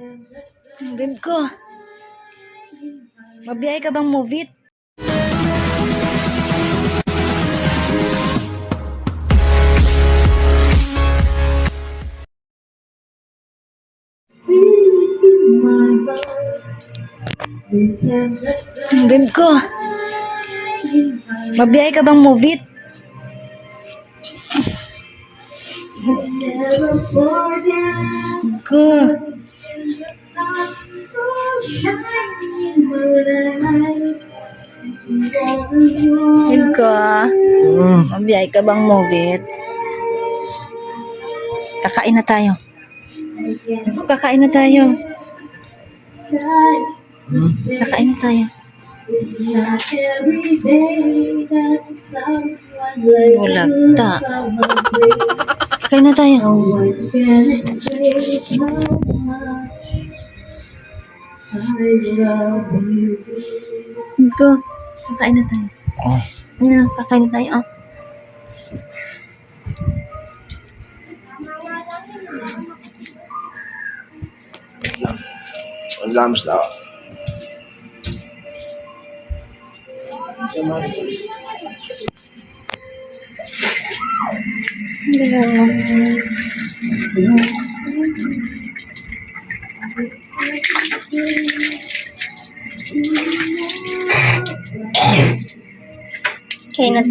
Ang ko. Mabiyahe ka bang movie? Ang ko. Mabiyahe ka bang movie? Ko. Ko. Mabiyahe ka bang movie? Kakain na tayo. Kakain na tayo. Kakain na tayo. Bulagta. Kakain na tayo. Go. Kakain na tayo. Ano, kakain na tayo. Oh. Ang lamas na. Kain na.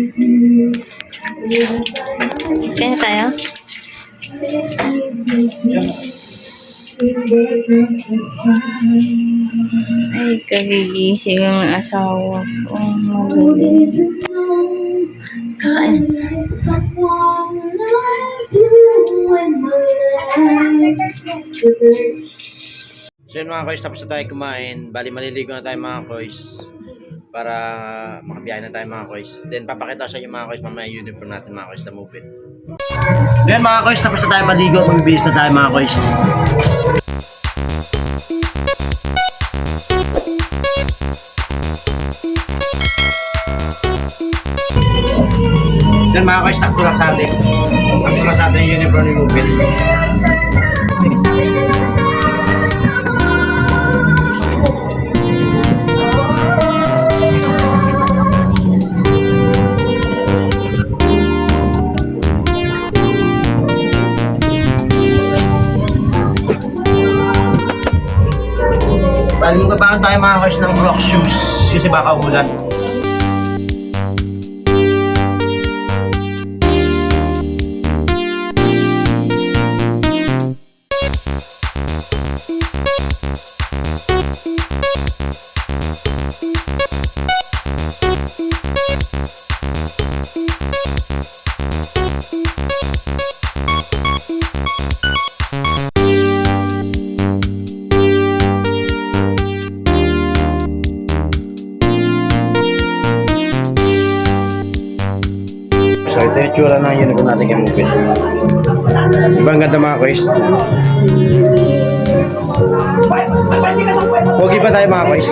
Kain na tayo. Ay, kagigising ang asawa ko. Magaling. Kakain. So yun mga koys, tapos na tayo kumain. Bali maliligo na tayo mga koys. Para makabiyahe na tayo mga koys. Then papakita sa inyo mga koys mamaya yung uniform natin mga koys na move it. Then mga koys, tapos na tayo maligo. Magbibihis na tayo mga koys. Then mga koys, sakto lang sa atin. Sakto lang sa atin yung uniform ni move it. Bali magbabahan tayo mga koys ng rock shoes kasi baka umulan. So ito yung tsura ng uniform natin kay Mupit. Diba ang ganda mga koys? Pogi pa tayo mga koys.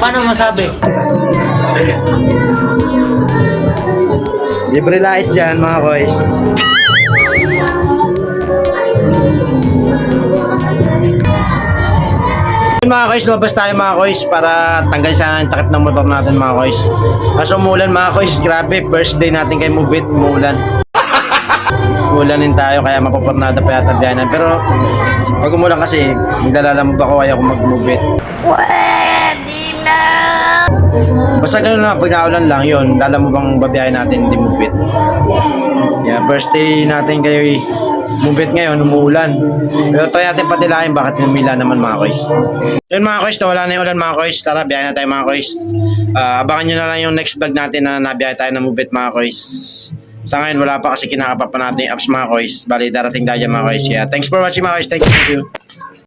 Paano masabi? Libre light dyan mga koys. Mga koys, lumabas tayo mga koys para tanggalin sana yung takip ng motor natin mga koys. Kaso umulan mga koys, grabe, first day natin kay Mubit, umulan. Ulanin tayo kaya mapapornada pa yata diyan. Pero pag umulan kasi, nagdalalamog ako kaya ako mag-Mubit. Pwede na! Basta gano'n lang, pag naulan lang yun, lalamog ang babiyahe natin, hindi Mubit. Yeah, first day natin kay Mubit ngayon, umuulan. Pero try natin patilahin bakit humila naman mga koys. Yun mga koys, nawala na yung ulan mga koys. Tara, biyahe na tayo mga koys. Abangan nyo na lang yung next vlog natin na nabiyahe tayo ng Mubit mga koys. Sa ngayon, wala pa kasi kinakapa pa natin yung apps mga koys. Bali, darating tayo mga koys. Yeah, thanks for watching mga koys. Thank you.